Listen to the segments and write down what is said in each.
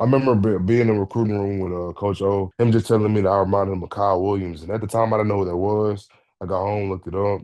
I remember being in the recruiting room with Coach O, him just telling me that I reminded him of Kyle Williams. And at the time, I didn't know who that was. I got home, looked it up.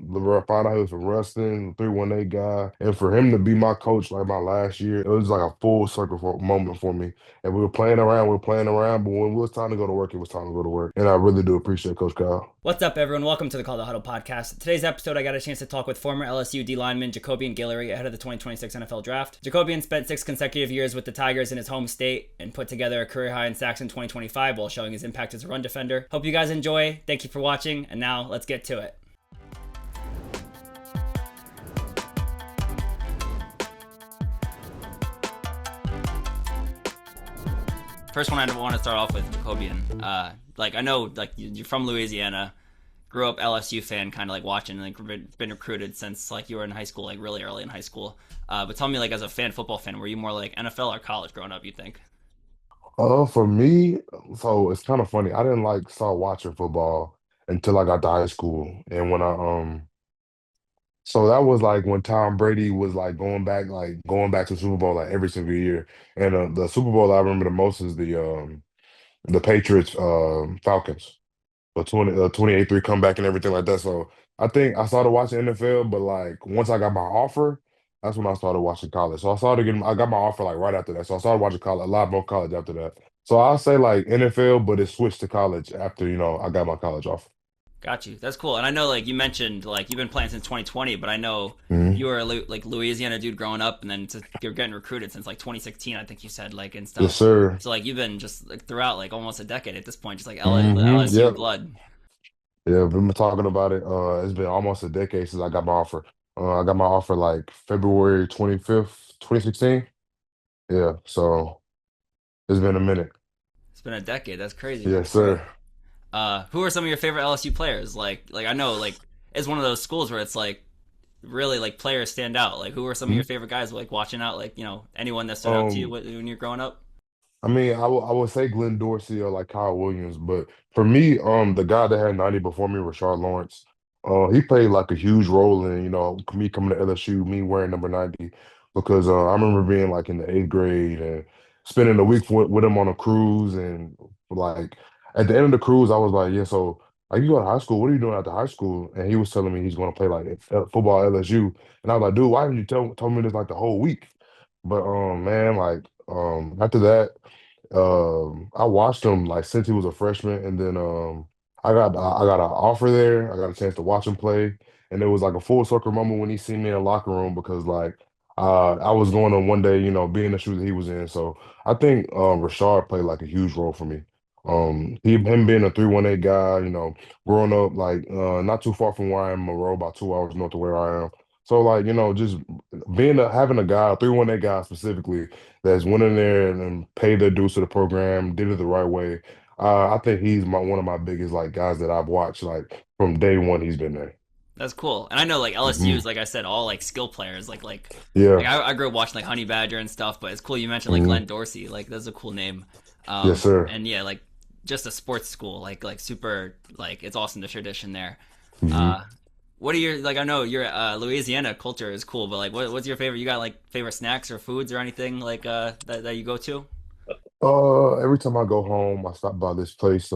Found out he was from Ruston, 318 guy. And for him to be my coach like my last year, it was like a full circle moment for me. And we were playing around, but when it was time to go to work, it was time to go to work. And I really do appreciate Coach Kyle. What's up, everyone? Welcome to the Call The Huddle podcast. Today's episode, I got a chance to talk with former LSU D-lineman Jacobian Guillory ahead of the 2026 NFL Draft. Jacobian spent 6 consecutive years with the Tigers in his home state and put together a career high in sacks in 2025 while showing his impact as a run defender. Hope you guys enjoy. Thank you for watching, and now let's get to it. First one I want to start off with Jacobian. I know, you're from Louisiana, grew up LSU fan, kind of like watching, like been recruited since like you were in high school, like really early in high school. But tell me, like as a football fan, were you more like NFL or college growing up? You think? For me, so it's kind of funny. I didn't like start watching football until I got to high school, and so that was like when Tom Brady was like going back to Super Bowl like every single year. And the Super Bowl I remember the most is the Patriots Falcons, the 28-3 comeback and everything like that. So I think I started watching NFL, but like once I got my offer, that's when I started watching college. So I got my offer like right after that. So I started watching college, a lot more college after that. So I'll say like NFL, but it switched to college after, I got my college offer. Got you. That's cool. And I know, like you mentioned, like you've been playing since 2020, but I know Mhm. you were a like Louisiana dude growing up, and then you're getting recruited since like 2016, I think you said, like and Yes, stuff. sir. So like you've been just like throughout like almost a decade at this point, just like LSU Yep. blood. Yeah, we've been talking about it. It's been almost a decade since I got my offer. I got my offer like February 25th, 2016. Yeah, so it's been a minute. It's been a decade. That's crazy, man. Yes, For real. sir. Who are some of your favorite LSU players? Like I know like it's one of those schools where it's like really like players stand out. Like who are some of your Mhm. favorite guys? Like watching out, like anyone that stood out to you Um, when you're growing up. I mean, I would say Glenn Dorsey or like Kyle Williams, but for me, the guy that had 90 before me, Rashard Lawrence, he played like a huge role in, me coming to LSU, me wearing number 90, because I remember being like in the eighth grade and spending a week with him on a cruise, and like at the end of the cruise, I was like, yeah, so like you go to high school, what are you doing after high school? And he was telling me he's going to play like football at LSU, and I was like, dude, why didn't you told me this like the whole week? But man, like after that. I watched him like since he was a freshman, and then I got an offer there. I got a chance to watch him play, and it was like a full circle moment when he seen me in the locker room because like I was going to one day, be in the shoes that he was in. So I think Rashard played like a huge role for me. Him being a 318 guy, growing up like not too far from where I am, Monroe, about 2 hours north of where I am. So like, just having a guy, a 318 guy specifically that's went in there and paid their dues to the program, did it the right way. I think he's one of my biggest like guys that I've watched like from day one he's been there. That's cool. And I know like LSU Hmm. is like I said, all like skill players. Like Yeah. I grew up watching like Honey Badger and stuff, but it's cool you mentioned like Hmm. Glenn Dorsey. Like that's a cool name. Yes, sir. And yeah, like just a sports school, like super like it's awesome the tradition there. Hmm. Uh what are your like I know your Louisiana culture is cool, but like what's your favorite you got like favorite snacks or foods or anything like that you go to? Every time I go home, I stop by this place.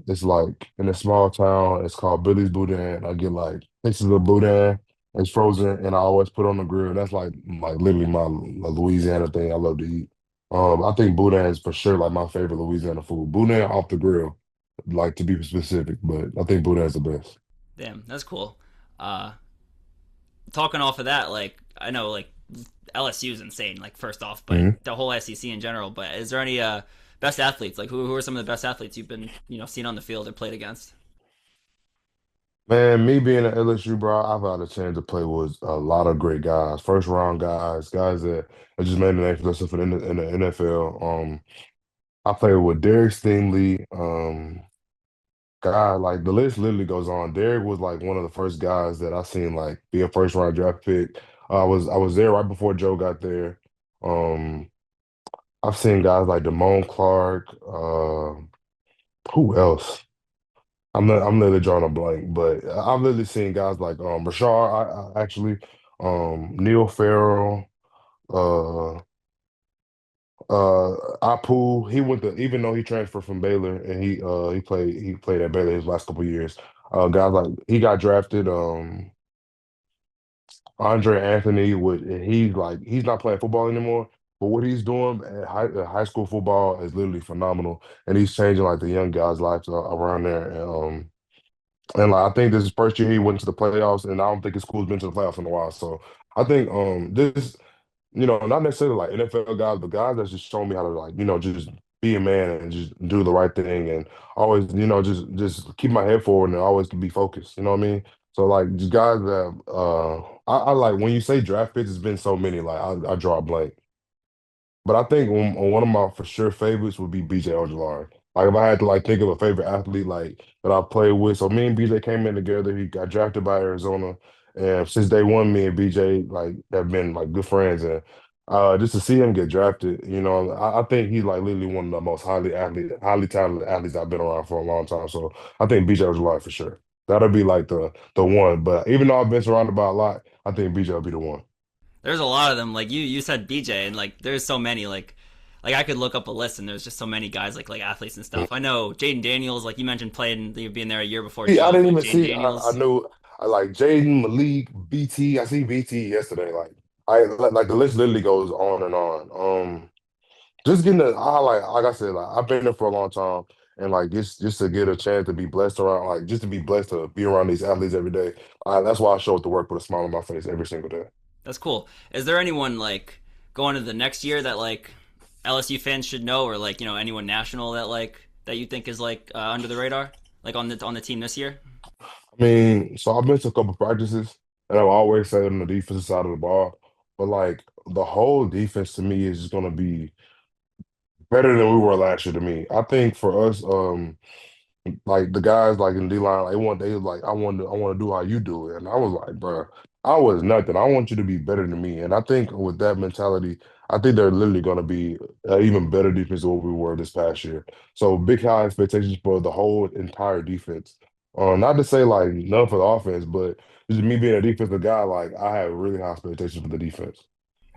It's like in a small town. It's called Billy's Boudin. I get like pieces of boudin. It's frozen, and I always put on the grill. That's like literally my Louisiana thing. I love to eat. I think boudin is for sure like my favorite Louisiana food. Boudin off the grill, like to be specific, but I think boudin is the best. Damn, that's cool. Uh Talking off of that, like I know like LSU is insane, like first off, but Mhm. the whole SEC in general. But is there any best athletes? Like who are some of the best athletes you've been seen on the field or played against? Man, me being at LSU, bro, I've had a chance to play with a lot of great guys, first round guys, guys that just made a name for themselves in the NFL. I played with Derek Stingley. God, like the list literally goes on. Derek was like one of the first guys that I seen like be a first round draft pick. I was there right before Joe got there. Um, I've seen guys like Damone Clark. Who else? I'm literally drawing a blank, but I've literally seen guys like Rashard, I actually, Neil Farrell, uh, Apu, he went to even though he transferred from Baylor and he played at Baylor his last couple of years. Guys like he got drafted. Andre Anthony would he's not playing football anymore, but what he's doing at high school football is literally phenomenal, and he's changing like the young guys' lives around there. And like I think this is his first year he went to the playoffs, and I don't think his school's been to the playoffs in a while. So I think this not necessarily like NFL guys, but guys that's just showing me how to like just be a man and just do the right thing and always just keep my head forward and always be focused. You know what I mean? So like just guys that I like when you say draft picks, it's been so many. Like I draw a blank. But I think on one of my for sure favorites would be BJ Ojolari. Like if I had to like think of a favorite athlete like that I played with, so me and BJ came in together. He got drafted by Arizona, and since day one, me and BJ like have been like good friends. And just to see him get drafted, I think he's like literally one of the most highly talented athletes I've been around for a long time. So I think BJ Ojolari for sure. That'll be like the one. But even though I've been surrounded by a lot, I think BJ will be the one. There's a lot of them. Like you said BJ, and like there's so many. Like I could look up a list, and there's just so many guys like athletes and stuff. I know Jaden Daniels, like you mentioned, played being there a year before See, I Chuck. didn't Like even Jaden see. I Daniels. knew I like Jaden, Malik, BT. I see BT yesterday. Like the list literally goes on and on. Just getting like I said, like I've been there for a long time, and like just to get a chance to be blessed around, like just to be blessed to be around these athletes every day. That's why I show up to work with a smile on my face every single day. That's cool. Is there anyone like going to the next year that like LSU fans should know, or like anyone national that that you think is under the radar, like on the team this year? I mean, so I've been to a couple practices, and I've always said on the defensive side of the ball, but like the whole defense to me is just gonna be better than we were last year to me. I think for us, like the guys like in D line, like they was like, I want to do how you do it. And I was like, bro, I was nothing. I want you to be better than me. And I think with that mentality, I think they're literally gonna be even better defense than what we were this past year. So big high expectations for the whole entire defense. Not to say like none for the offense, but just me being a defensive guy, like I have really high expectations for the defense.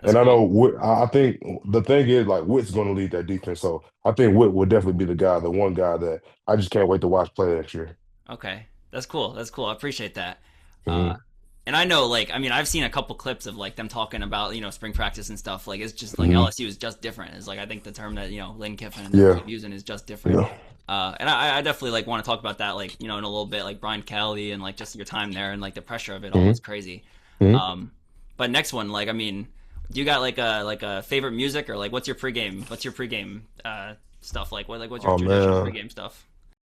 That's And I know cool. I think the thing is like Witt's going to lead that defense. So I think Witt will definitely be the one guy that I just can't wait to watch play next year. Okay, that's cool. That's cool. I appreciate that. Uh, Hmm. and I know, like, I mean, I've seen a couple clips of like them talking about spring practice and stuff. Like, it's just like Hmm. LSU is just different. It's like I think the term that Lynn Kiffin and them Yeah, keep using is just different. yeah. And I definitely like want to talk about that, like in a little bit, like Brian Kelly and like just your time there and like the pressure of it all Hmm. is crazy. Hmm. Um, but next one, like, I mean, do you got like a favorite music or like what's your pregame stuff what's your Oh traditional man. pregame stuff?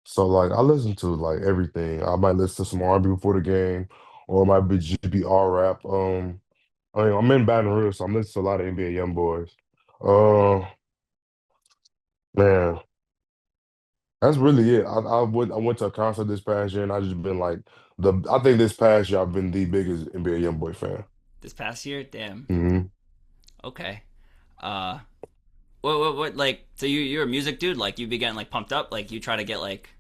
So like I listen to like everything. I might listen to some R&B before the game, or it might be GBR rap. I'm in Baton Rouge, so I'm listening to a lot of NBA young boys. Uh, man. That's really it. I went to a concert this past year, and I just been like I think this past year I've been the biggest NBA YoungBoy fan. This past year? Damn. Hmm. Okay. Uh, what like so you're a music dude? Like you be getting like pumped up? Like you try to get like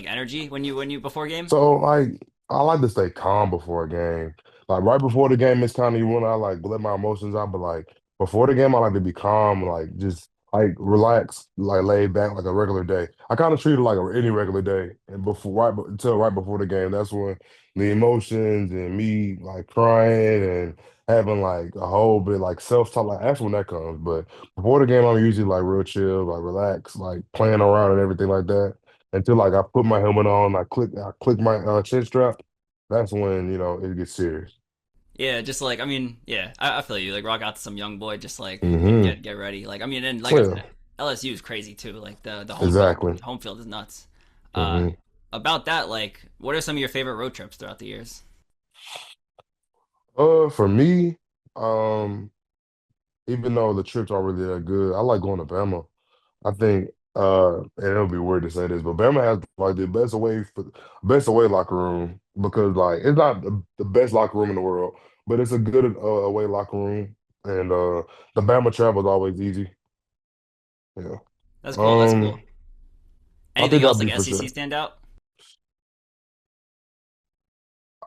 energy when you before game? So like I like to stay calm before a game. Like right before the game, it's kind of when I like let my emotions out. But like before the game, I like to be calm, like just like relax, like laid back, like a regular day. I kind of treat it like any regular day, and until right before the game, that's when the emotions and me like crying and having like a whole bit like self-talk, like that's when that comes. But before the game, I'm usually like real chill, like relax, like playing around and everything like that until like I put my helmet on, I click my chin strap. That's when it gets serious. Yeah, just like I mean, yeah, I feel you. Like rock out to some young boy, just like Hmm. get ready. Like I mean, and like I Yeah, said, LSU is crazy too. Like the exactly. home field is nuts. Uh, Hmm. about that, like, what are some of your favorite road trips throughout the years? For me, um, even though the trips aren't really that good, I like going to Bama. I think, and it'll be weird to say this, but Bama has like the best away locker room because like it's not the best locker room in the world, but it's a good away locker room, and the Bama travel is always easy. Yeah. That's cool. That's Um, cool. I Anything think that'd else be like for SEC sure. stand out?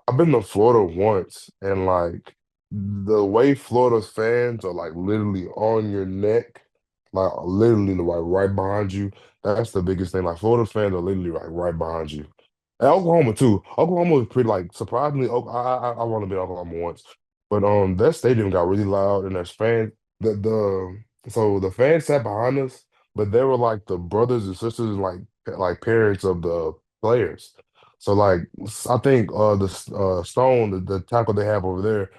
I've been to Florida once, and like the way Florida's fans are like literally on your neck, like literally like right behind you. That's the biggest thing. Like Florida fans are literally like right behind you. And Oklahoma too. Oklahoma was pretty like surprisingly. I want to be Oklahoma once, but that stadium got really loud and there's fans. The fans sat behind us, but they were like the brothers and sisters and like parents of the players. So like I think Stone the tackle they have over there,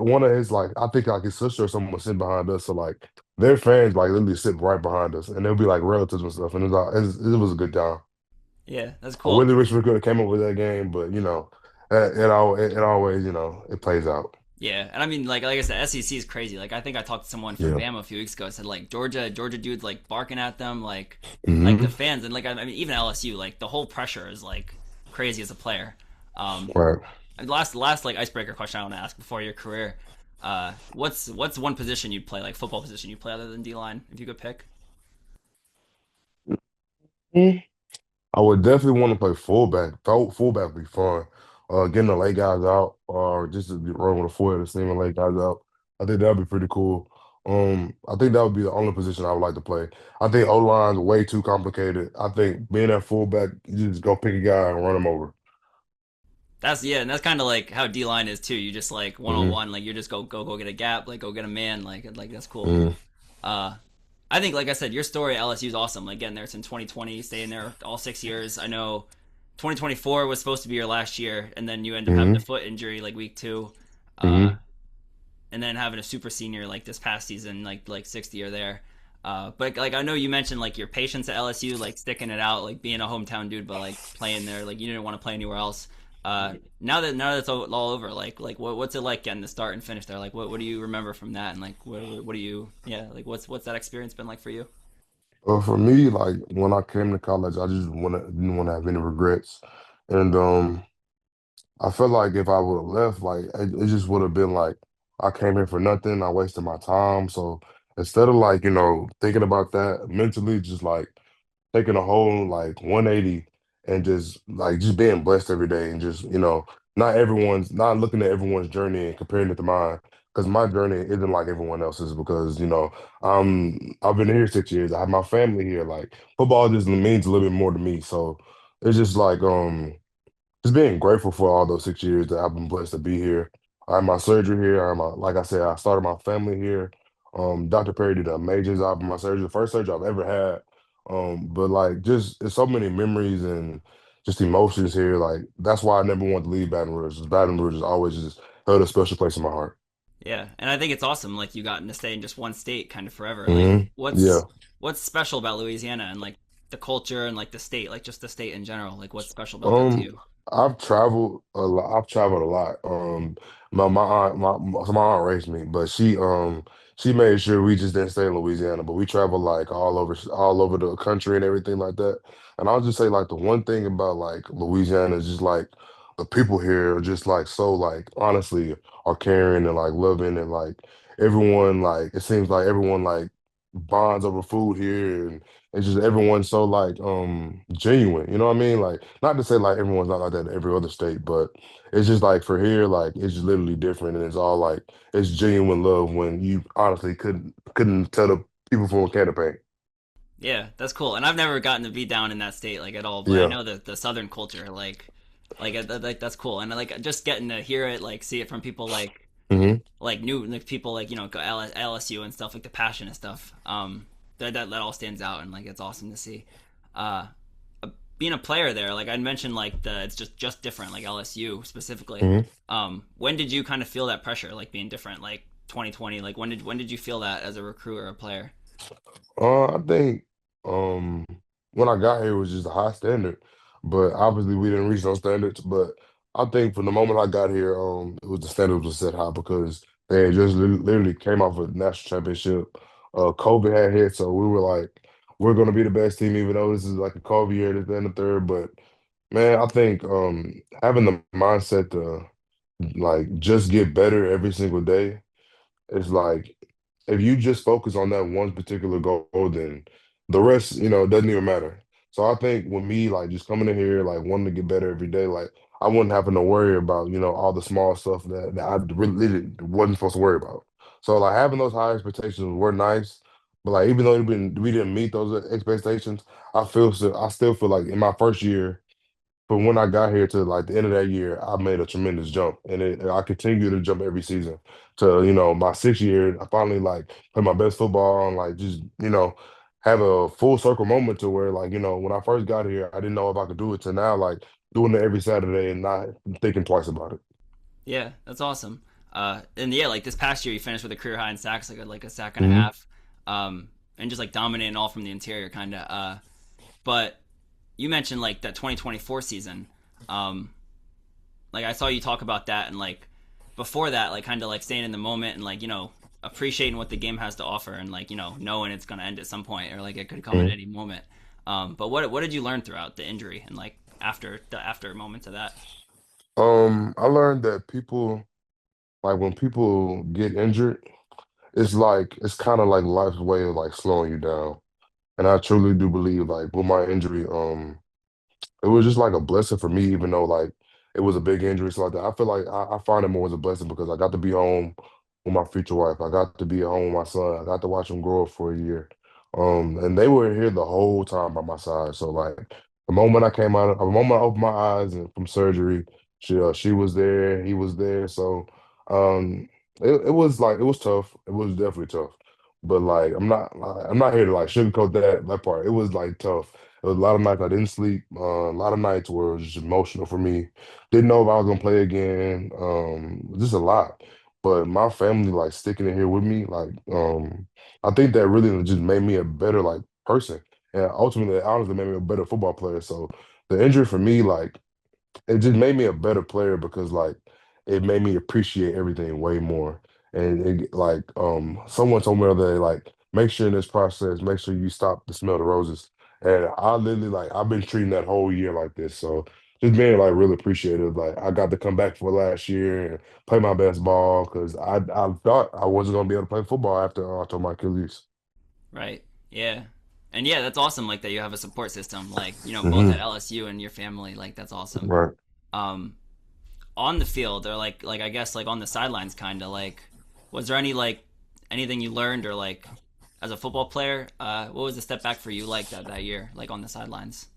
one of his like I think like his sister or someone was sitting behind us. So like their fans like literally sit right behind us, and they'll be like relatives and stuff. And it was a good time. Yeah, that's I cool. really wish we could have came up with that game, but it always it plays out. Yeah, and I mean, like I said, SEC is crazy. Like, I think I talked to someone from Yeah. Bama a few weeks ago. Said like Georgia dudes like barking at them, like the Hmm. fans, and like I mean, even LSU, like the whole pressure is like crazy as a player. Right. And last like icebreaker question I want to ask before your career. What's one position you'd play, like football position you'd play other than D line, if you could pick? Mm. I would definitely want to play fullback. Fullback would be fun. Getting the late guys out, or just to be run with a foot and seeing late guys out. I think that would be pretty cool. I think that would be the only position I would like to play. I think O line's way too complicated. I think being at fullback, you just go pick a guy and run him over. That's yeah, and that's kind of like how D line is too. You just like one on Hmm. one, like you just go get a gap, like go get a man, like that's cool. Hmm. Uh, I think, like I said, your story at LSU is awesome. Like getting there since 2020, staying there all 6 years. I know 2024 was supposed to be your last year, and then you end up having a Hmm. foot injury like week two, Hmm. and then having a super senior like this past season, like sixth year there. But like I know you mentioned like your patience at LSU, like sticking it out, like being a hometown dude, but like playing there, like you didn't want to play anywhere else. Now that it's all over, like what's it like getting the start and finish there? Like what do you remember from that, and like what do you yeah like what's that experience been like for you? For me, like when I came to college, I just didn't want to have any regrets, and I felt like if I would have left, like it just would have been like I came here for nothing. I wasted my time. So instead of like, thinking about that mentally, just like taking a whole like 180 and just being blessed every day and just, not looking at everyone's journey and comparing it to mine. Because my journey isn't like everyone else's because, I've been here 6 years. I have my family here. Like football just means a little bit more to me. So it's just like just being grateful for all those 6 years that I've been blessed to be here. I had my surgery here. Like I said, I started my family here. Dr. Perry did an amazing job in my surgery, the first surgery I've ever had. But like just there's so many memories and just emotions here. Like that's why I never wanted to leave Baton Rouge. 'Cause Baton Rouge has always just held a special place in my heart. Yeah, and I think it's awesome. Like you gotten to stay in just one state kind of forever. Like Yeah. what's special about Louisiana and like the culture and like the state, like just the state in general. Like what's special about that to Um, you? I've traveled a lot. I've traveled a lot. My aunt, so my aunt raised me, but she made sure we just didn't stay in Louisiana, but we traveled like all over the country and everything like that. And I'll just say like the one thing about like Louisiana is just like the people here are just like so like honestly are caring and like loving and like everyone like it seems like everyone like bonds over food here and it's just everyone's so like genuine, you know what I mean? Like not to say like everyone's not like that in every other state, but it's just like for here, like it's just literally different and it's all like it's genuine love when you honestly couldn't tell the people from a can of paint. Yeah, that's cool. And I've never gotten to be down in that state like at all, but I Yeah. know that the southern culture like that's cool. And like just getting to hear it, like see it from people Hmm. like new like people like go LSU and stuff, like the passion and stuff. That all stands out, and like it's awesome to see. Uh, Being a player there, like I mentioned, like the it's just different, like LSU specifically. Hmm. When did you kind of feel that pressure, like being different, like 2020? Like when did you feel that as a recruit or a player? I think um when I got here it was just a high standard, but obviously we didn't reach those standards. But I think from the moment I got here, it was the standards was set high because they had just literally came off a national championship. COVID had hit, so we were like, we're gonna be the best team, even though this is like a COVID year, this, that, and the third. But man, I think having the mindset to like just get better every single day it's like if you just focus on that one particular goal, then the rest, doesn't even matter. So I think with me, like just coming in here, like wanting to get better every day, like I wasn't having to worry about, all the small stuff that I really wasn't supposed to worry about. So like having those high expectations were nice, But like even though we didn't meet those expectations, I still feel like in my first year, from when I got here to like the end of that year, I made a tremendous jump, and I continue to jump every season. To my sixth year, I finally like play my best football and like just have a full circle moment to where like when I first got here, I didn't know if I could do it. To now, like doing it every Saturday and not thinking twice about it. Yeah, that's awesome. And yeah, like this past year, you finished with a career high in sacks, like a sack and a Hmm. half, and just like dominating all from the interior, kind of. But you mentioned like that 2024 season. Um, like I saw you talk about that, and like before that, like kind of like staying in the moment and like appreciating what the game has to offer, and like knowing it's gonna end at some point or like it could come at any moment. But what did you learn throughout the injury and like after the after moments of that? I learned that people like when people get injured, it's kind of like life's way of like slowing you down. And I truly do believe like with my injury, it was just like a blessing for me, even though like it was a big injury. So like that. I feel like I find it more as a blessing because I got to be home with my future wife. I got to be at home with my son. I got to watch him grow up for a year. And they were here the whole time by my side. So like the moment I opened my eyes and from surgery, she was there, he was there. So um, it was tough. It was definitely tough. But like I'm not here to like sugarcoat that part. It was like tough. There was a lot of nights I didn't sleep. A lot of nights where it was just emotional for me. Didn't know if I was gonna play again. Just a lot. But my family like sticking in here with me, like I think that really just made me a better like person. And ultimately, honestly, made me a better football player. So the injury for me, like it just made me a better player because like it made me appreciate everything way more. And like someone told me the other day, like make sure in this process, make sure you stop to smell the roses. And I literally like I've been treating that whole year like this. So just being like really appreciative. Like I got to come back for last year and play my best ball because I thought I wasn't gonna be able to play football after I tore my Achilles. Right. Yeah. And yeah, that's awesome. Like that you have a support system, like both at Hmm. LSU and your family. Like that's awesome. Right. Um, on the field or like I guess like on the sidelines, kind of like, was there any like anything you learned or like as a football player? What was the step back for you like that year, like on the sidelines?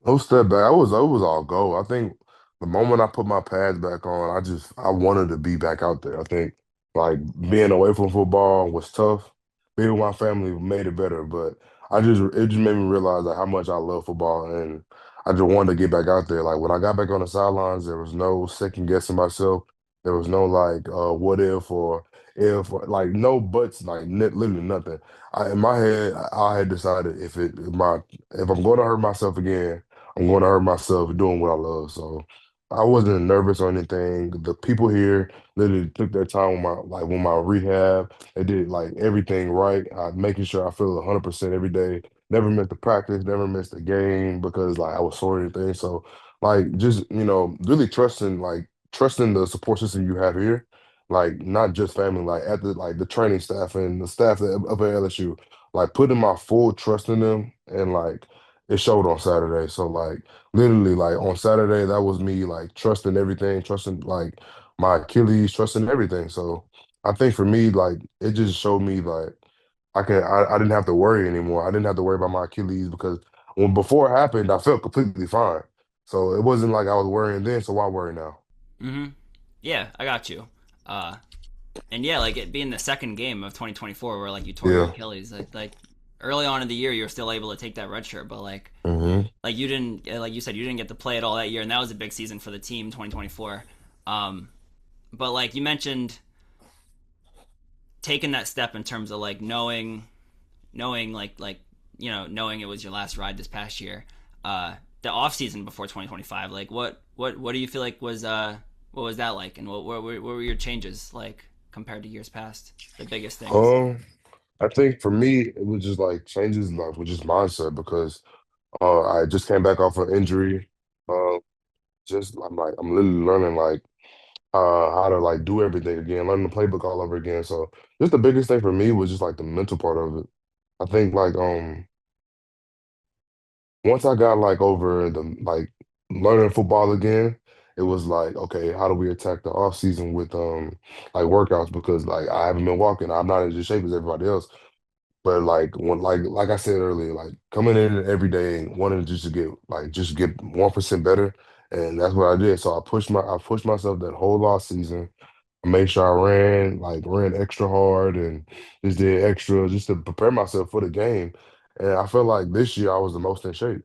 No step back. I was all go. I think the moment I put my pads back on, I wanted to be back out there. I think like being away from football was tough. Being with my family made it better, but it just made me realize like how much I love football and I just wanted to get back out there. Like when I got back on the sidelines, there was no second guessing myself. There was no like what if or, like no buts, like literally nothing. In my head, I had decided if I'm going to hurt myself again. I'm going to hurt myself doing what I love. So I wasn't nervous or anything. The people here literally took their time with my rehab. They did like everything right, making sure I feel 100% every day. Never missed a practice, never missed a game because like I was sore or anything. So like just really trusting the support system you have here. Like not just family, like at the training staff and the staff up at LSU, like putting my full trust in them and like it showed on Saturday. So like literally like on Saturday, that was me like trusting everything, trusting like my Achilles, trusting everything. So I think for me, like it just showed me like I didn't have to worry anymore. I didn't have to worry about my Achilles because when before it happened, I felt completely fine. So it wasn't like I was worrying then, so why worry now? Mm-hmm. Yeah, I got you. Uh, and yeah, like it being the second game of 2024 where like you tore your Yeah. Achilles, like early on in the year you were still able to take that red shirt, but Hmm. like you didn't like you said you didn't get to play it all that year, and that was a big season for the team 2024. Um, but like you mentioned, taking that step in terms of like knowing like knowing it was your last ride this past year, the off season before 2025, like what do you feel like was what was that like, and what were your changes like compared to years past, the biggest things? Um, I think for me, it was just like changes like with just mindset because I just came back off an injury. Uh, I'm literally learning like how to like do everything again, learning the playbook all over again. So just the biggest thing for me was just like the mental part of it. I think like once I got like over the like learning football again, it was like, okay, how do we attack the off season with like workouts because like I haven't been walking. I'm not in as shape as everybody else. But like when like I said earlier, like coming in every day and wanting just to get just get 1% better, and that's what I did. So I pushed myself that whole off season. I made sure I ran extra hard and just did extra just to prepare myself for the game. And I felt like this year I was the most in shape.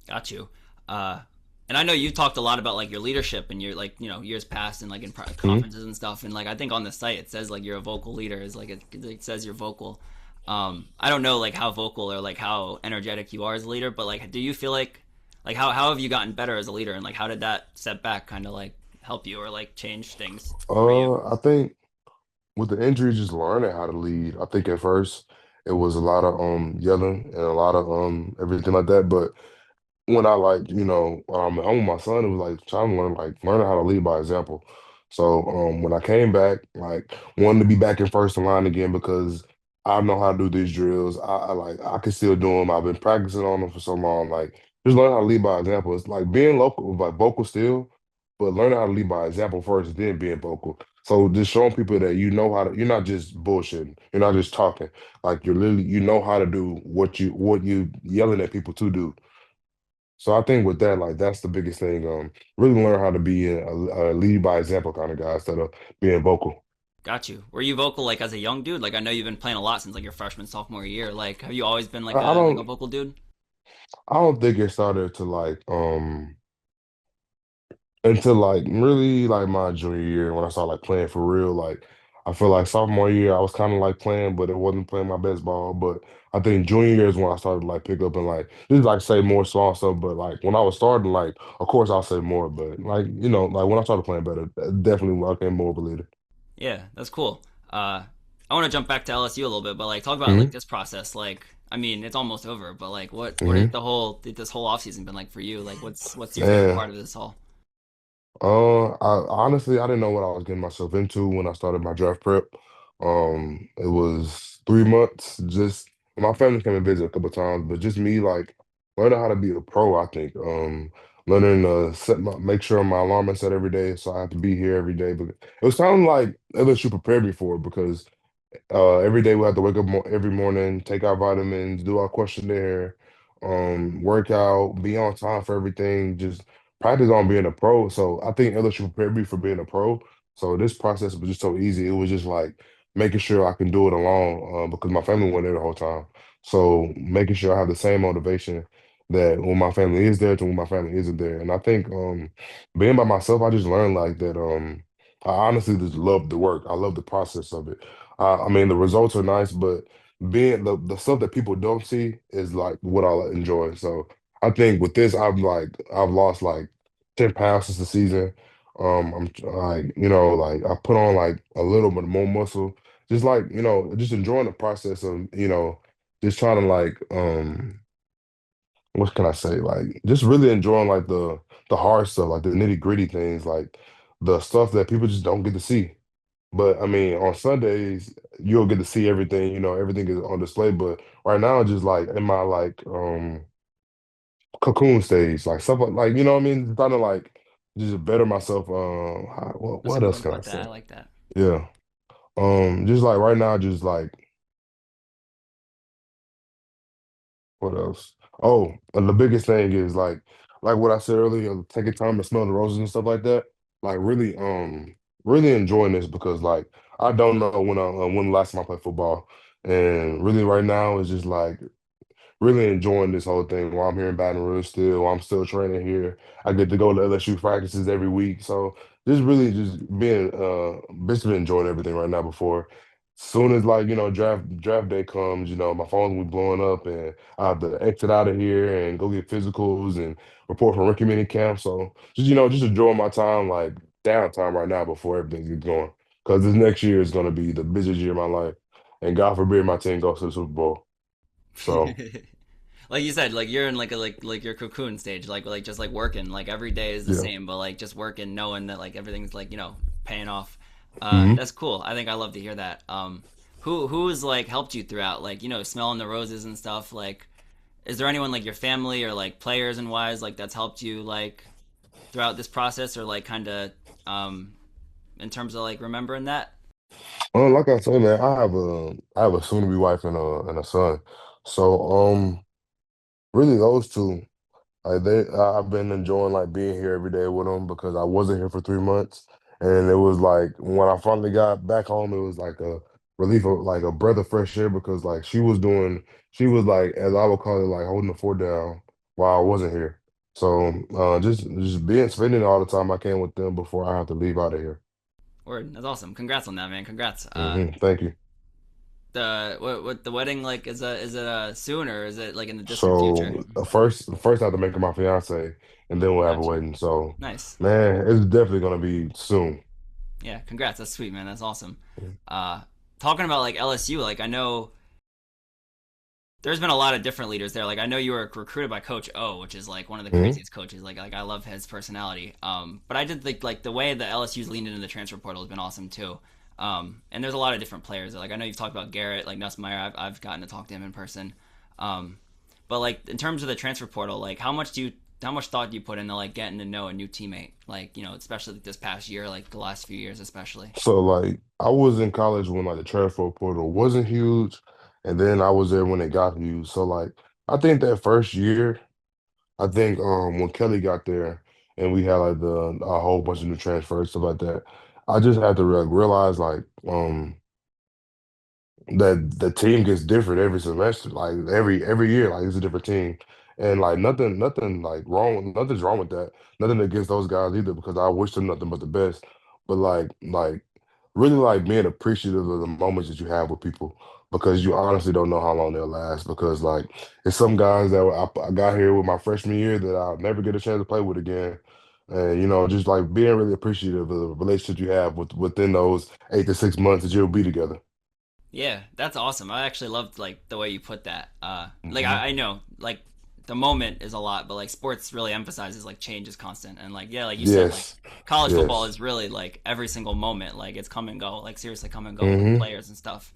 Got you. Uh, and I know you talked a lot about like your leadership and your like years past and like in Mhm. conferences and stuff. And like I think on the site it says like you're a vocal leader. Is like it says you're vocal. I don't know like how vocal or like how energetic you are as a leader, but like do you feel like how have you gotten better as a leader and like how did that setback kind of like help you or like change things for you? I think with the injury, just learning how to lead. I think at first it was a lot of yelling and a lot of everything like that, but when I when I'm at home with my son, it was like trying to learning how to lead by example. So when I came back, like wanted to be back in first in line again because I know how to do these drills. I can still do them. I've been practicing on them for so long. Like just learn how to lead by example. It's like being local, like vocal still, but learning how to lead by example first, then being vocal. So just showing people that you know how to. You're not just bullshitting. You're not just talking. Like you're literally you know how to do what you yelling at people to do. So I think with that, like that's the biggest thing. Really learn how to be a lead by example kind of guy instead of being vocal. Got you. Were you vocal like as a young dude? Like I know you've been playing a lot since like your freshman sophomore year. Like have you always been I like a don't vocal dude? I don't think it started to until like really like my junior year when I started like playing for real. Like I feel like sophomore year I was kind of like playing, but it wasn't playing my best ball. But I think junior year is when I started to like pick up and like just like say more small stuff. But like when I was starting, like of course I'll say more, but like like when I started playing better, definitely I became more of a leader. Yeah, that's cool. I want to jump back to LSU a little bit, but like talk about like Hmm. this process. Like, I mean, it's almost over, but like, what is Hmm. this whole offseason been like for you? Like, what's your favorite Man, part of this all? I honestly I didn't know what I was getting myself into when I started my draft prep. It was 3 months. Just my family came and visit a couple times, but just me like learning how to be a pro. I think learning to make sure my alarm is set every day, so I have to be here every day. But it was kind of like LSU prepared me for it because every day we have to wake up every morning, take our vitamins, do our questionnaire, work out, be on time for everything, just practice on being a pro. So I think LSU prepared me for being a pro. So this process was just so easy. It was just like making sure I can do it alone because my family wasn't there the whole time. So making sure I have the same motivation that when my family is there to when my family isn't there. And I think being by myself, I just learned like that. I honestly just love the work. I love the process of it. I mean, the results are nice, but being the stuff that people don't see is like what I enjoy. So I think with this, I've lost like 10 pounds since the season. I'm like, like I put on like a little bit more muscle, just like, just enjoying the process of, just trying to what can I say? Like just really enjoying like the hard stuff, like the nitty-gritty things, like the stuff that people just don't get to see. But I mean, on Sundays, you'll get to see everything, everything is on display. But right now, just like in my cocoon stage, like stuff like you know what I mean? Trying to like just better myself. That's a what good else way to can I put that. say? I like that. Yeah. Just like right now, just like what else? Oh, and the biggest thing is like what I said earlier, taking time to smell the roses and stuff like that. Like really enjoying this because like I don't know when the last time I played football, and really right now it's just like really enjoying this whole thing while I'm here in Baton Rouge still. While I'm still training here. I get to go to LSU practices every week. So just really just being basically enjoying everything right now before soon as like, draft day comes, my phone's will be blowing up and I have to exit out of here and go get physicals and report from rookie mini camp. So just, just enjoying my time like downtime right now before everything gets going. Because this next year is gonna be the busiest year of my life. And God forbid my team goes to the Super Bowl. So Like you said, like you're in like a like your cocoon stage, like just like working, like every day is the yeah. same, but like just working, knowing that like everything's like paying off. Mhm. That's cool. I think I love to hear that. Who's like helped you throughout, like smelling the roses and stuff? Like, is there anyone like your family or like players and wise like that's helped you like throughout this process or like kind of um in terms of like remembering that? Like I said, man, I have a soon to be wife and a son. So really those two. Like I've been enjoying like being here every day with them because I wasn't here for 3 months, and it was like when I finally got back home, it was like a relief of like a breath of fresh air because like she was like as I would call it like holding the fort down while I wasn't here. So just being spending all the time I can with them before I have to leave out of here. Word, that's awesome. Congrats on that, man. Congrats. Thank you. The what the wedding like is it soon or is it like in the distant future? So first I have to make her my fiance, and then we'll have a Gotcha. wedding. So Nice. man, it's definitely gonna be soon. Yeah, congrats. That's sweet, man. That's awesome. Uh, Talking about like LSU, like I know there's been a lot of different leaders there. Like I know you were recruited by Coach O, which is like one of the Mhm. craziest coaches. Like I love his personality. But I did think like the way the LSU's leaned into the transfer portal has been awesome too. And there's a lot of different players. Like I know you've talked about Garrett, like Nussmeier. I've gotten to talk to him in person. Um, but like in terms of the transfer portal, like how much thought do you put into like getting to know a new teammate? Like especially like this past year, like the last few years, especially. So like I was in college when like the transfer portal wasn't huge, and then I was there when it got huge. So like I think that first year, I think when Kelly got there and we had like the a whole bunch of new transfers stuff like that, I just had to realize like that the team gets different every semester, like every year, like it's a different team, and like nothing like wrong, nothing's wrong with that. Nothing against those guys either, because I wish them nothing but the best. But like really like being appreciative of the moments that you have with people, because you honestly don't know how long they'll last. Because like it's some guys that I got here with my freshman year that I'll never get a chance to play with again. And just like being really appreciative of the relationship you have within those 8 to 6 months that you'll be together. Yeah, that's awesome. I actually loved like the way you put that. Like Hmm. I know like the moment is a lot, but like sports really emphasizes like change is constant, and like yeah, like you said, like Yes. college football Yes. is really like every single moment, like it's come and go, like seriously come and go with Hmm. players and stuff.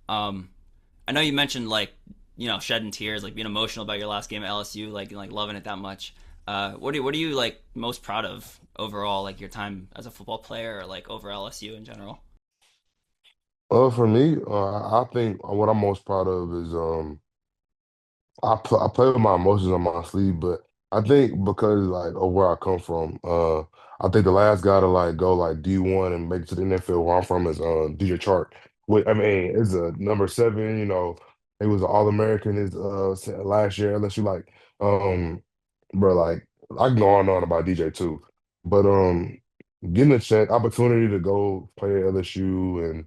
Um, I know you mentioned like shedding tears, like being emotional about your last game at LSU, like loving it that much. What are you like most proud of overall, like your time as a football player or like over LSU in general? For me, I think what I'm most proud of is I play with my emotions on my sleeve, but I think because like of where I come from, I think the last guy to like go like D1 and make it to the NFL where I'm from is DJ Chark. I mean, it's a number seven. He was an All American his last year. Unless you like, um, bro, like I can go on and on about DJ too, but getting a chance opportunity to go play at LSU and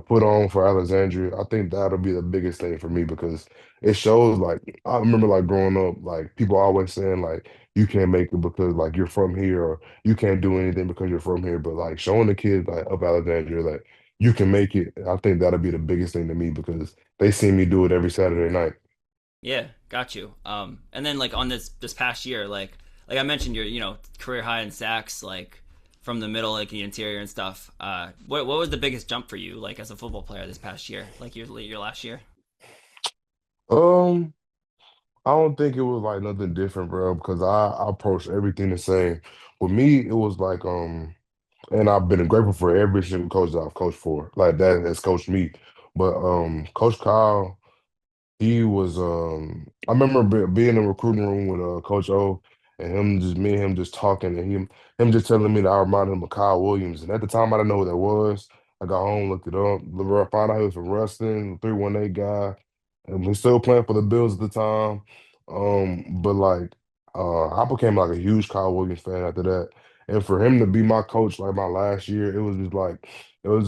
put on for Alexandria, I think that'll be the biggest thing for me because it shows like I remember like growing up, like people always saying like you can't make it because like you're from here or you can't do anything because you're from here. But like showing the kids like of Alexandria like you can make it, I think that'll be the biggest thing to me because they see me do it every Saturday night. Yeah, got you. And then like on this past year, like I mentioned, your career high in sacks, like from the middle, like the interior and stuff. What was the biggest jump for you, like as a football player this past year, like your last year? Um, I don't think it was like nothing different, bro, because I approached everything the same. With me, it was like and I've been grateful for every single coach that I've coached for, like that has coached me. But Coach Kyle. He was I remember being in the recruiting room with Coach O and me and him just talking and him just telling me that I reminded him of Kyle Williams. And at the time I didn't know who that was. I got home, looked it up, found out he was from Ruston, 318 guy. And he's still playing for the Bills at the time. But like I became like a huge Kyle Williams fan after that. And for him to be my coach like my last year, it was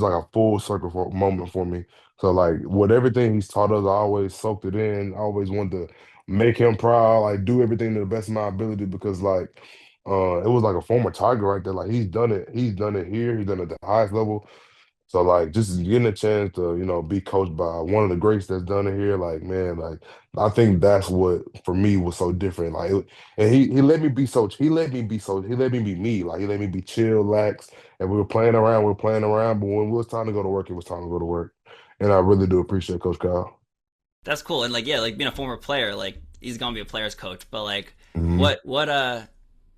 like a full circle moment for me. So like with everything he's taught us, I always soaked it in. I always wanted to make him proud, like do everything to the best of my ability because like it was like a former Tiger right there. Like he's done it. He's done it here. He's done it at the highest level. So like just getting a chance to, be coached by one of the greats that's done it here, like man, like I think that's what for me was so different. And he let me be he let me be me. Like he let me be chill, lax, and we were playing around, but when it was time to go to work, it was time to go to work. And I really do appreciate Coach Kyle. That's cool. And like yeah, like being a former player, like he's gonna be a player's coach, but like Hmm. what what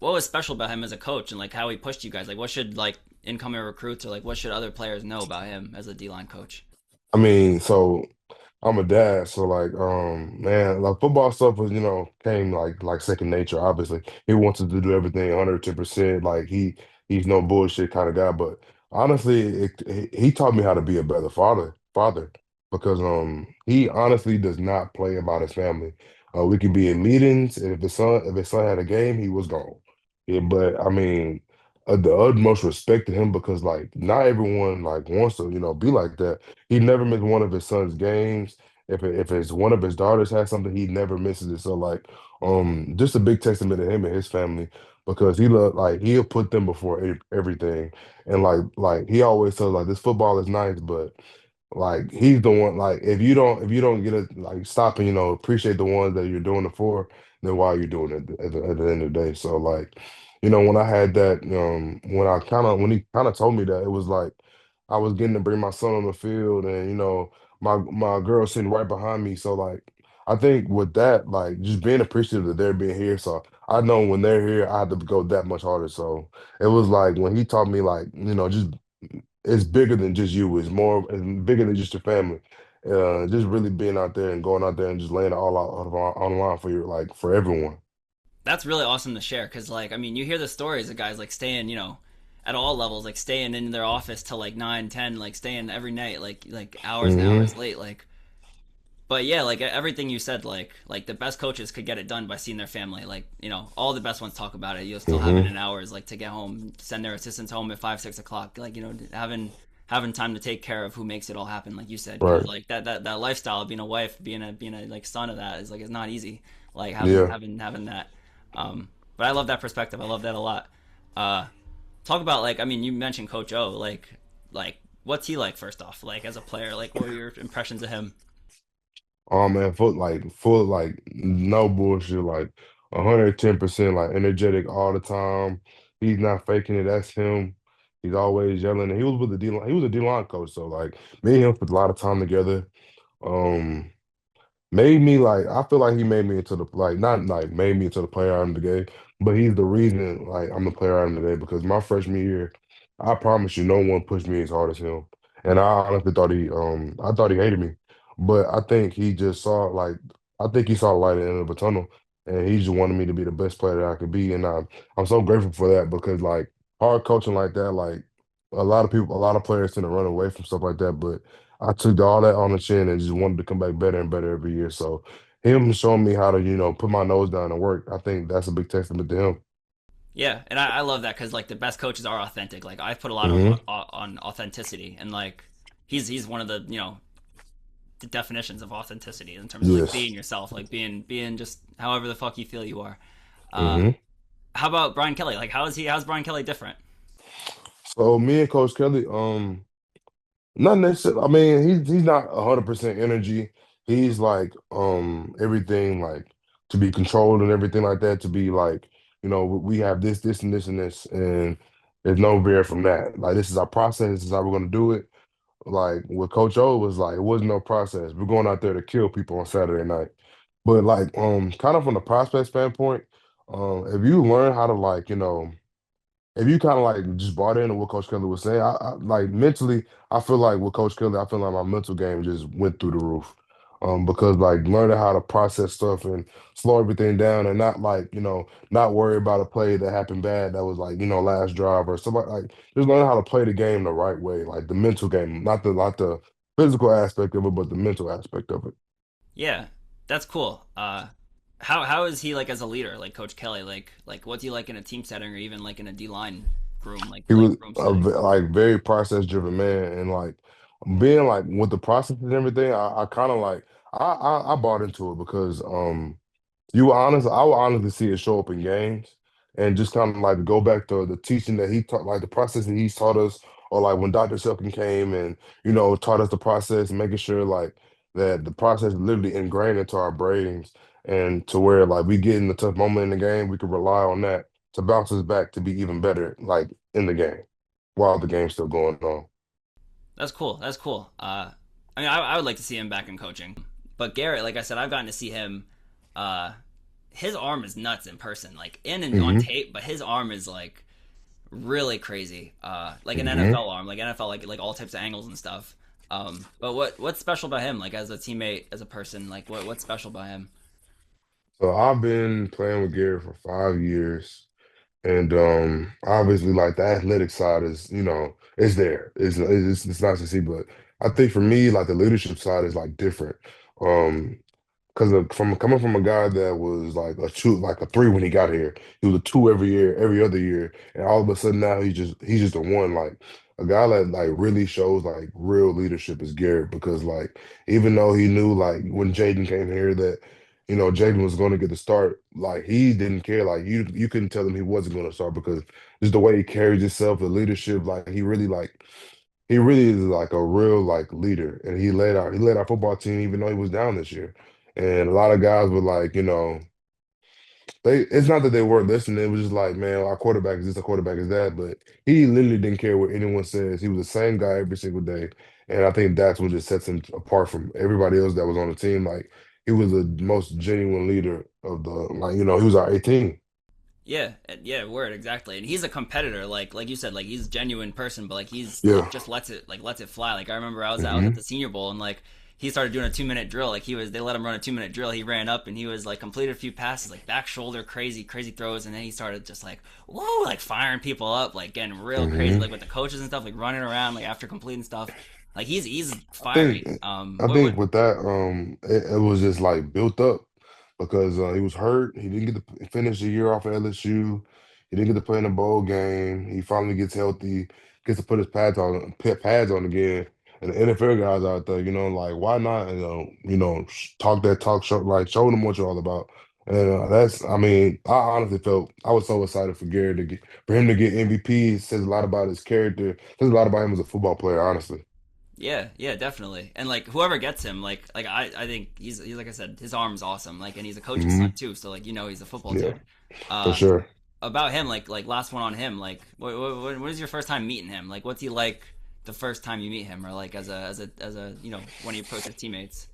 what was special about him as a coach and like how he pushed you guys? Like what should like incoming recruits, or like what should other players know about him as a D line coach? I mean, so I'm a dad, so like, man, like football stuff was, came like second nature. Obviously, he wants us to do everything 110%. Like he's no bullshit kind of guy. But honestly, he taught me how to be a better father, because he honestly does not play about his family. We could be in meetings, and if his son had a game, he was gone. Yeah, but I mean, the utmost respect to him, because like not everyone like wants to be like that. He never missed one of his son's games. If it's one of his daughters has something, he never misses it. So like, just a big testament to him and his family, because he'll put them before everything. And like he always says, like, this football is nice, but like he's the one. Like if you don't get it, like, stop and appreciate the ones that you're doing it for, then why are you doing it at the end of the day? So like, when I had that, when he kind of told me that, it was like I was getting to bring my son on the field, and my girl sitting right behind me. So like, I think with that, like, just being appreciative that they're being here. So I know when they're here, I have to go that much harder. So it was like when he taught me, like, just it's bigger than just you. It's bigger than just your family. Just really being out there and going out there and just laying it all out on the line for you, like, for everyone. That's really awesome to share because, like, I mean, you hear the stories of guys like staying, at all levels, like staying in their office till like 9, 10, like staying every night, like hours and Hmm. hours late, like. But yeah, like everything you said, like the best coaches could get it done by seeing their family. Like, all the best ones talk about it. You'll still have it Hmm. in hours, like to get home, send their assistants home at 5, 6 o'clock. Like, having time to take care of who makes it all happen, like you said, because Right. like that lifestyle of being a wife, being a like son of that is like it's not easy. Like having Yeah. having that. But I love that perspective. I love that a lot. Uh, Talk about, like, I mean, you mentioned Coach O. Like what's he like first off? Like as a player, like what were your impressions of him? Oh man, full like no bullshit, like 110%, like energetic all the time. He's not faking it. That's him. He's always yelling. And he was with the D line. He was a D line coach, so like me and him spent a lot of time together. Um, Made me, like, I feel like he made me into the, like, not like made me into the player I am today, but he's the reason, like, I'm the player I am today, because my freshman year, I promise you, no one pushed me as hard as him. And I honestly thought he hated me. But I think he just saw, like, I think he saw the light at the end of the tunnel, and he just wanted me to be the best player that I could be. And I'm so grateful for that, because like hard coaching like that, like, a lot of players tend to run away from stuff like that. But I took all that on the chin and just wanted to come back better and better every year. So him showing me how to, put my nose down and work, I think that's a big testament to him. Yeah, and I love that because like the best coaches are authentic. Like I've put a lot of Hmm. on authenticity, and like he's one of the the definitions of authenticity in terms of like being Yes. yourself, like being just however the fuck you feel you are. Uh, Hmm. how about Brian Kelly? Like how is he? How's Brian Kelly different? So me and Coach Kelly, not necessarily. I mean, he's not 100% energy. He's like everything, like, to be controlled and everything like that. To be like, we have this, and this, and this, and there's no veer from that. Like, this is our process. This is how we're gonna do it. Like with Coach O, it was like it wasn't no process. We're going out there to kill people on Saturday night. But like, kind of from the prospect standpoint, if you learn how to, like, if you kind of like just bought into what Coach Kelly was saying, I like mentally, I feel like with Coach Kelly, I feel like my mental game just went through the roof. Because like learning how to process stuff and slow everything down, and not like, not worry about a play that happened bad that was like, last drive or something, like just learn how to play the game the right way, like the mental game, not the physical aspect of it, but the mental aspect of it. Yeah, that's cool. How is he like as a leader, like Coach Kelly? Like what do you like in a team setting or even like in a D line room, He like was room a setting? like very process driven man, and like being like with the process and everything, I kind of like I bought into it, because I would honestly see it show up in games, and just kind of like go back to the teaching that he taught, like the process that he's taught us, or like when Dr. Shelton came and taught us the process, making sure like that the process is literally ingrained into our brains, and to where like we get in a tough moment in the game, we can rely on that to bounce us back to be even better, like in the game while the game's still going on. That's cool. That's cool. I mean, I would like to see him back in coaching. But Garrett, like I said, I've gotten to see him. Uh, his arm is nuts in person, like in and on Hmm. tape. But his arm is like really crazy, like an Hmm. NFL arm, like NFL, like all types of angles and stuff. But what's special about him, like as a teammate, as a person, like what's special about him? So I've been playing with Garrett for 5 years. And obviously, like the athletic side is, it's there. It's nice to see, but I think for me, like the leadership side is like different. Um, because from coming from a guy that was like a two, like a three when he got here, he was a two every year, every other year, and all of a sudden now he's just a one. Like a guy that like really shows like real leadership is Garrett because like even though he knew like when Jaden came here that Jaden was going to get the start, like he didn't care. Like you couldn't tell him he wasn't going to start because just the way he carries himself, the leadership, like he really is like a real like leader, and he led our football team even though he was down this year. And a lot of guys were like, they it's not that they weren't listening. It was just like, man, our quarterback is this, our quarterback is that. But he literally didn't care what anyone says. He was the same guy every single day, and I think that's what just sets him apart from everybody else that was on the team. Like he was the most genuine leader of the like, he was our 18. Yeah, yeah, word exactly. And he's a competitor, like you said, like he's a genuine person, but like he's like Yeah. just lets it fly. Like I remember I was at Hmm. the Senior Bowl and like he started doing a 2 minute drill. Like they let him run a 2 minute drill. He ran up and he was like completed a few passes, like back shoulder, crazy throws, and then he started just like whoa, like firing people up, like getting real crazy, Hmm. like with the coaches and stuff, like running around like after completing stuff. Like he's I think fiery. I What think with that, it was just like built up because he was hurt. He didn't get to finish the year off at LSU. He didn't get to play in a bowl game. He finally gets healthy, gets to put his pads on again. And the NFL guys out there, like why not, talk that talk show, like show them what you're all about. And I mean, I honestly felt I was so excited for Gary for him to get MVP. It says a lot about his character. It says a lot about him as a football player, honestly. Yeah, yeah, definitely. And like whoever gets him, like I think he's like I said, his arm's awesome. Like and he's a coach's son Hmm. too, so like he's a football Yeah, dude. for Uh sure. about him, like last one on him, like what is your first time meeting him? Like what's he like the first time you meet him, or like as a when he approaches teammates?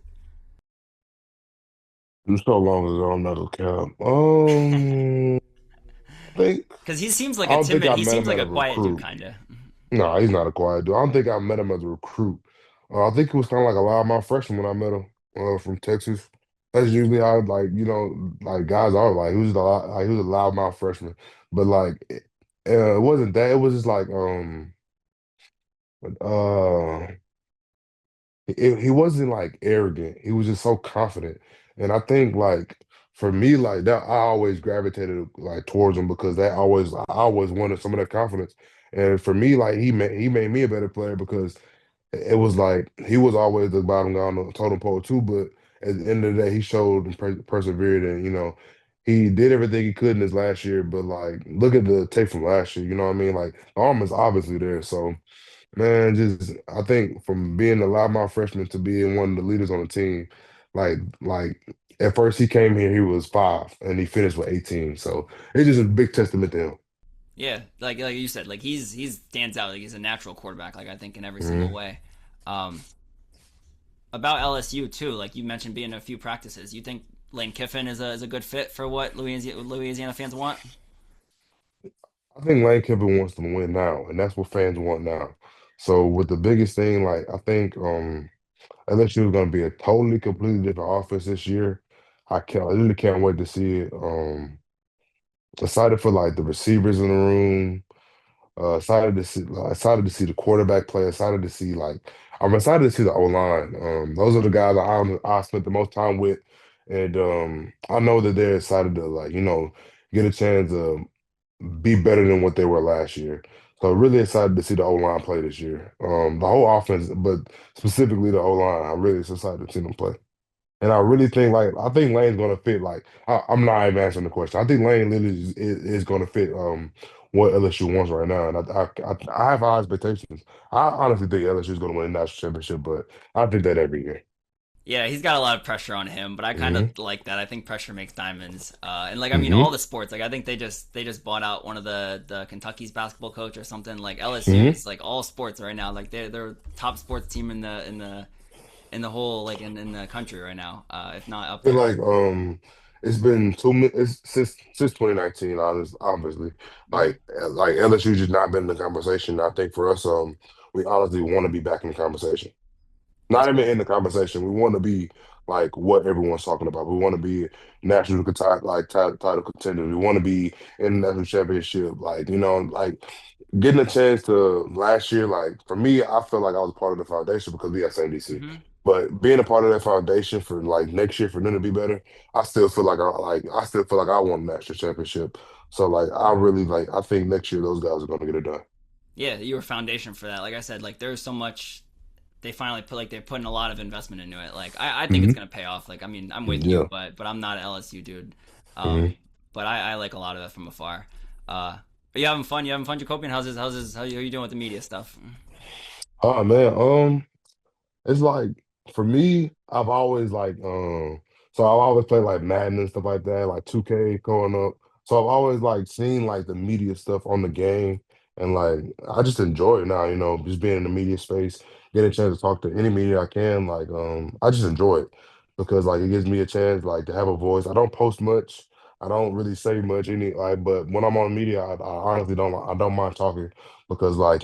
It was so long ago, I'm not gonna count. I think Because he seems like I a don't think timid. I He met seems him like at a a quiet dude, recruit. kind of. No, he's not a quiet dude. I don't think I met him as a recruit. I think it was kind of like a loudmouth freshman when I met him from Texas. That's usually how like like guys are like he was a loudmouth freshman, but like it wasn't that. It was just like uh he wasn't like arrogant. He was just so confident. And I think like for me, like that I always gravitated like towards him because I always wanted some of that confidence. And for me, like he made me a better player because it was like he was always the bottom guy on the totem pole too, but at the end of the day, he showed and persevered, and he did everything he could in his last year. But like, look at the tape from last year. You know what I mean? Like, the arm is obviously there. So man, just I think from being a loudmouth freshman to being one of the leaders on the team, like at first he came here, he was 5 and he finished with 18. So it's just a big testament to him. Yeah, like you said, like he's stands out. Like he's a natural quarterback. Like I think in every single Mhm. way. Um, about LSU too. Like you mentioned, being in a few practices. You think Lane Kiffin is a good fit for what Louisiana fans want? I think Lane Kiffin wants to win now, and that's what fans want now. So with the biggest thing, like I think LSU is going to be a totally, completely different offense this year. I really can't wait to see it. Excited for like the receivers in the room. Excited to see the quarterback play. Excited to see I'm excited to see the O line. Those are the guys I spent the most time with, and I know that they're excited to get a chance to be better than what they were last year. So really excited to see the O line play this year. The whole offense, but specifically the O line. I'm really excited to see them play. And I really think I think Lane's gonna fit I'm not even answering the question. I think Lane literally is gonna fit what LSU wants right now. And I have high expectations. I honestly think LSU is gonna win the national championship, but I think that every year. Yeah, he's got a lot of pressure on him, but I kind of Hmm. like that. I think pressure makes diamonds. And like I mean, all Hmm. the sports. Like I think they just bought out one of the Kentucky's basketball coach or something. Like LSU Hmm. is like all sports right now. Like they're top sports team in the whole like in the country right now. If not up I feel there. like it's been it's since 2019, obviously. Hmm. Like LSU just not been in the conversation. I think for us, we honestly want to be back in the conversation. That's Not even cool. in the conversation. We want to be like what everyone's talking about. We want to be title contenders. We want to be in the national championship. Like, like getting a chance to last year, like for me, I feel like I was part of the foundation because we got same DC. Hmm. But being a part of that foundation for like next year for them to be better, I still feel like I want a national championship. So like I really like I think next year those guys are gonna get it done. Yeah, you were foundation for that. Like I said, like there's so much they finally put like they're putting a lot of investment into it. Like I think it's Hmm. gonna pay off. Like I mean, I'm with you, Yeah. but I'm not an LSU dude. Hmm. But I like a lot of it from afar. Are you having fun? You having fun, Jacobian? How are you doing with the media stuff? Oh man, it's like for me, I've always so I've always played like Madden and stuff like that, like 2K growing up. So I've always like seen like the media stuff on the game and like I just enjoy it now, just being in the media space, getting a chance to talk to any media I can. Like I just enjoy it because like it gives me a chance like to have a voice. I don't post much. I don't really say much but when I'm on media, I honestly don't mind talking because like,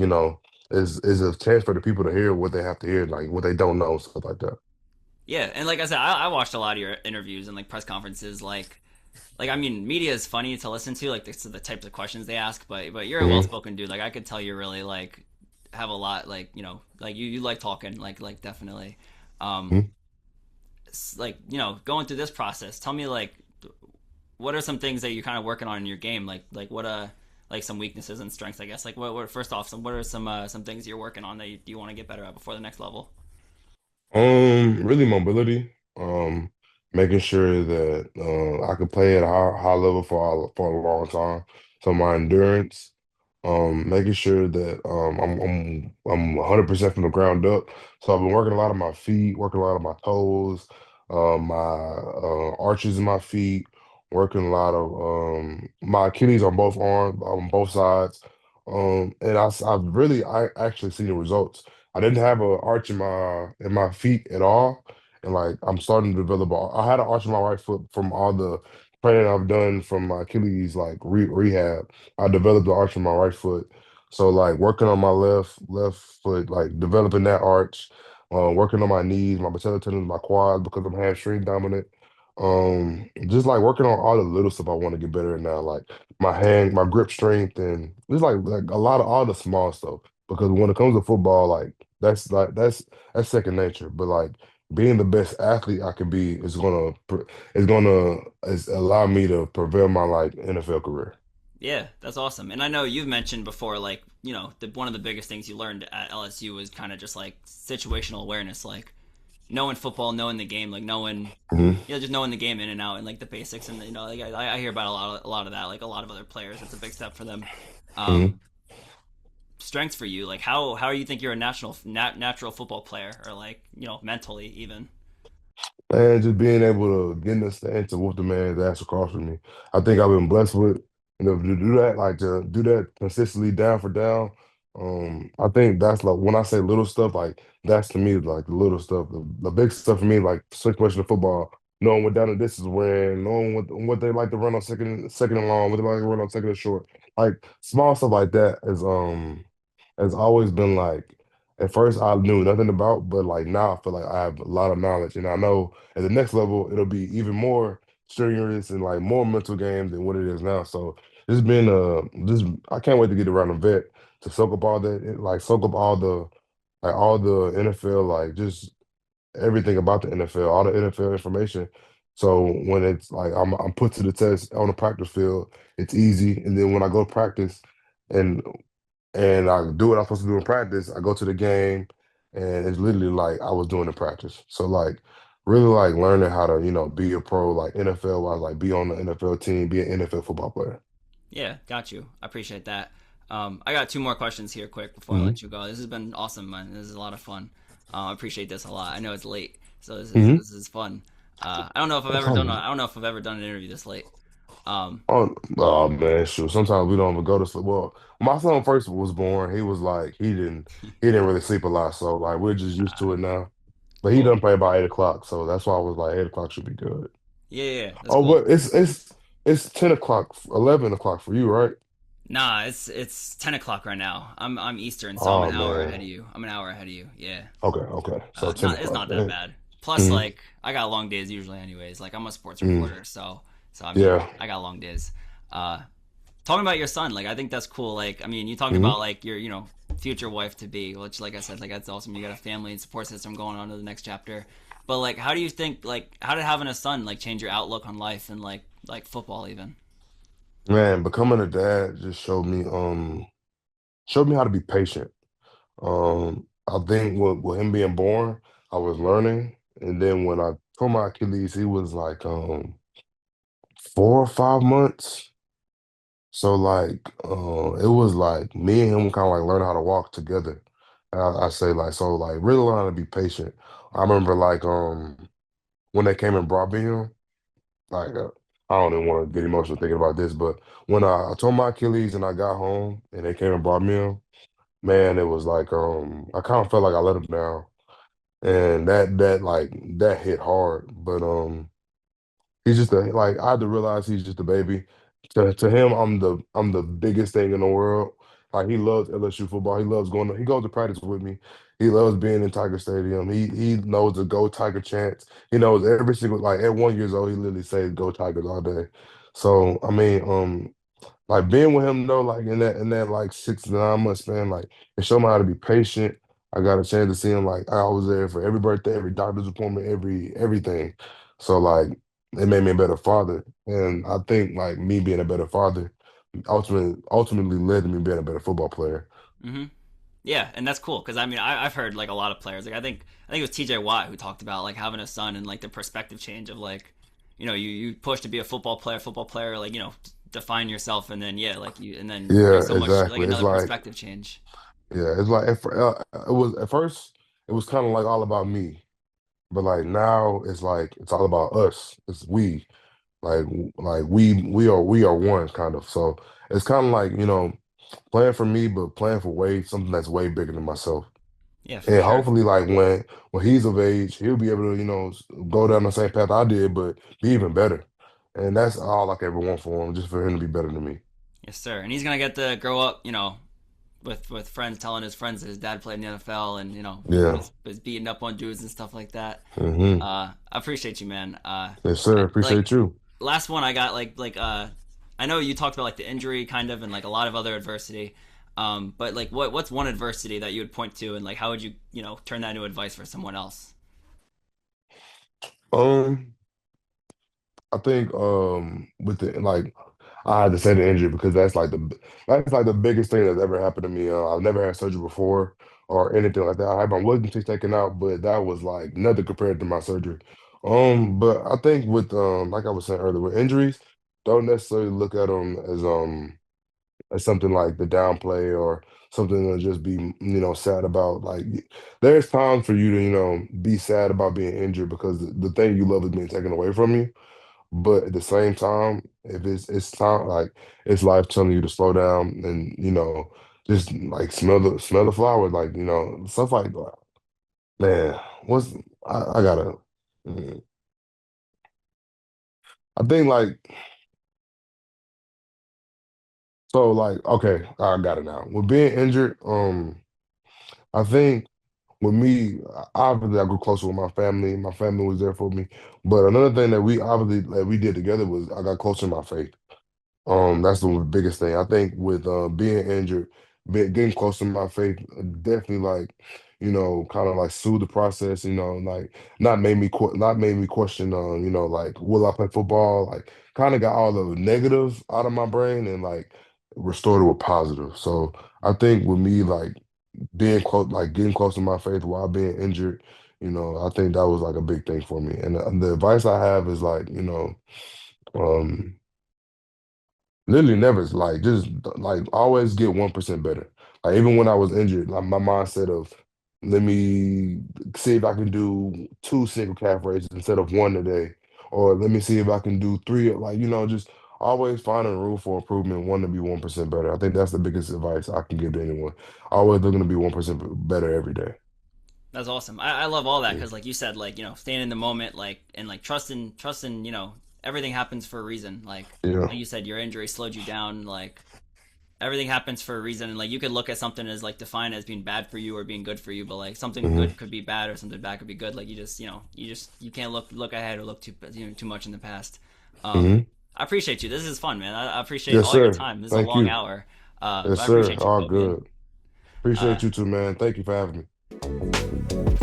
is a chance for the people to hear what they have to hear, like what they don't know, stuff like that. Yeah, and like I said, I watched a lot of your interviews and like press conferences. Like I mean, media is funny to listen to, like the types of questions they ask. But you're a well Hmm. spoken dude. Like I could tell you really like have a lot. Like like you like talking. Like definitely. Um, Hmm. like going through this process. Tell me like what are some things that you're kind of working on in your game? Like what like some weaknesses and strengths, I guess. Like what first off, what are some things you're working on that you want to get better at before the next level? Really mobility. Making sure that I can play at a high level for a long time. So my endurance, making sure that I'm 100% from the ground up. So I've been working a lot of my feet, working a lot of my toes, my arches in my feet, working a lot of my Achilles on both arms, on both sides. And I actually seen the results. I didn't have an arch in my feet at all, and like I'm starting to develop. I had an arch in my right foot from all the training I've done from my Achilles like rehab. I developed the arch in my right foot, so like working on my left foot, like developing that arch, working on my knees, my patellar tendons, my quads because I'm hamstring dominant. Just like working on all the little stuff I want to get better at now, like my grip strength, and just like a lot of all the small stuff because when it comes to football, that's second nature. But like being the best athlete I can be is allow me to prevail my like NFL career. Yeah, that's awesome. And I know you've mentioned before, like, one of the biggest things you learned at LSU was kind of just like situational awareness, like knowing football, knowing the game, like knowing, Hmm. just knowing the game in and out and like the basics. And, like I hear about a lot of that, like a lot of other players. It's a big step for them. Hmm. Um, strengths for you, like how you think you're a natural football player or like, mentally even. And just being able to get in the stand to whoop the man's ass across from me. I think I've been blessed with, to do that, like to do that consistently down for down. I think that's like when I say little stuff, like that's to me like the little stuff. The big stuff for me, like situation of football, knowing what down the distance when, knowing what they like to run on second and long, what they like to run on second and short. Like small stuff like that has always been like at first I knew nothing about, but like now I feel like I have a lot of knowledge, and I know at the next level it'll be even more strenuous and like more mental games than what it is now. So this been this I can't wait to get around the vet to soak up all that, like soak up all the NFL, like just everything about the NFL, all the NFL information. So when it's like I'm put to the test on the practice field, it's easy, and then when I go to practice. And I do what I'm supposed to do in practice. I go to the game, and it's literally like I was doing in practice. So like, really like learning how to be a pro like NFL wise, like be on the NFL team, be an NFL football player. Yeah, got you. I appreciate that. I got two more questions here, quick, before I Hmm. let you go. This has been awesome, man. This is a lot of fun. I appreciate this a lot. I know it's late, so Hmm. this is fun. I don't know if I've That's ever done. all. I don't know if I've ever done an interview this late. Um, Oh man, shoot. Sometimes we don't even go to sleep. Well, when my son first was born, he was like he didn't really sleep a lot, so like we're just used to it now. But he well, doesn't play about 8 o'clock, so that's why I was like 8 o'clock should be good. Yeah, yeah, yeah. That's Oh, cool. but it's 10 o'clock, 11 o'clock for you, right? Nah, it's 10 o'clock right now. I'm Eastern, so I'm an Oh hour ahead of man. you. I'm an hour ahead of you. Yeah. Okay, okay. So ten It's o'clock. not that bad. Plus, Mm-hmm. like, I got long days usually, anyways. Like, I'm a sports Mm, reporter, so I mean, yeah. I got long days. Uh, Talking about your son, like, I think that's cool. Like, I mean, you talked Hmm. about like your, future wife to be, which, like I said, like that's awesome. You got a family and support system going on to the next chapter. But like, how do you think, like, how did having a son like change your outlook on life and like football even? Man, becoming a dad just showed me how to be patient. I think with him being born, I was learning, and then when I tore my Achilles, he was like 4 or 5 months. So like it was like me and him kind of like learning how to walk together. I say like so like really learn how to be patient. I remember like when they came and brought me him, like I don't even want to get emotional thinking about this, but when I tore my Achilles and I got home and they came and brought me him, man, it was like I kind of felt like I let him down, and that hit hard. But he's just like I had to realize he's just a baby. To him, I'm the biggest thing in the world. Like he loves LSU football. He loves going. He goes to practice with me. He loves being in Tiger Stadium. He knows the Go Tiger chants. He knows every single like at 1 years old. He literally says Go Tigers all day. So I mean, like being with him though, like in that like 6 to 9 month span, like it showed me how to be patient. I got a chance to see him like I was there for every birthday, every doctor's appointment, everything. So like it made me a better father. And I think like me being a better father ultimately led to me being a better football player. Mm-hmm. Yeah, and that's cool because I mean I've heard like a lot of players like I think it was T.J. Watt who talked about like having a son and like the perspective change of like you push to be a football player like define yourself and then yeah like you and then Yeah, there's so much like exactly. It's another like perspective change. it's like it was at first it was kind of like all about me, but like now it's like it's all about us. It's we. Like we are one kind of. So it's kind of like, playing for me, but playing for way something that's way bigger than myself. Yeah, for And sure. hopefully like when he's of age, he'll be able to, go down the same path I did, but be even better. And that's all I can ever want for him, just for him to be better than me. Yes, sir. And he's gonna get to grow up, with friends telling his friends that his dad played in the NFL and Yeah. was beating up on dudes and stuff like that. Hmm. I appreciate you, man. Yes, sir. Like Appreciate you. last one I got I know you talked about like the injury kind of and like a lot of other adversity. But like what's one adversity that you would point to and like how would you turn that into advice for someone else? Um, I think with the like I had to say the injury because that's like the biggest thing that's ever happened to me. I've never had surgery before or anything like that. I had my wisdom teeth taken out, but that was like nothing compared to my surgery. But I think with like I was saying earlier, with injuries, don't necessarily look at them as something like the downplay or something to just be sad about. Like there's times for you to be sad about being injured because the thing you love is being taken away from you. But at the same time, if it's time like it's life telling you to slow down and just like smell the flowers, like stuff like that. Man, what's I gotta. mm, I think like so like okay, I got it now. With being injured, I think with me, obviously I grew closer with my family. My family was there for me. But another thing that we obviously that we did together was I got closer to my faith. That's the biggest thing. I think with being injured, getting close to my faith, definitely like, kind of like soothe the process. Like not made me question. Like will I play football? Like kind of got all the negative out of my brain and like restored it with positive. So I think with me like being close, like getting close to my faith while being injured, I think that was like a big thing for me. And the advice I have is like, um. Literally never like just like always get 1% better. Like even when I was injured, like my mindset of let me see if I can do two single calf raises instead of one today, or let me see if I can do three. Like just always finding room for improvement. Want to be 1% better. I think that's the biggest advice I can give to anyone. Always looking to be 1% better every day. That's awesome. I love all that Yeah. because, like you said, like staying in the moment, like and like trusting. Everything happens for a reason. Yeah. Like you said, your injury slowed you down. Like everything happens for a reason, and like you could look at something as like defined as being bad for you or being good for you, but like something Hmm. good could be bad or something bad could be good. Like you can't look ahead or look too much in the past. Um, Hmm. I appreciate you. This is fun, man. I appreciate Yes, all your sir. time. This is a Thank long you. hour. Yes, I sir. appreciate you, All Kobe. good. Appreciate Uh, you too, man. Thank you for having me.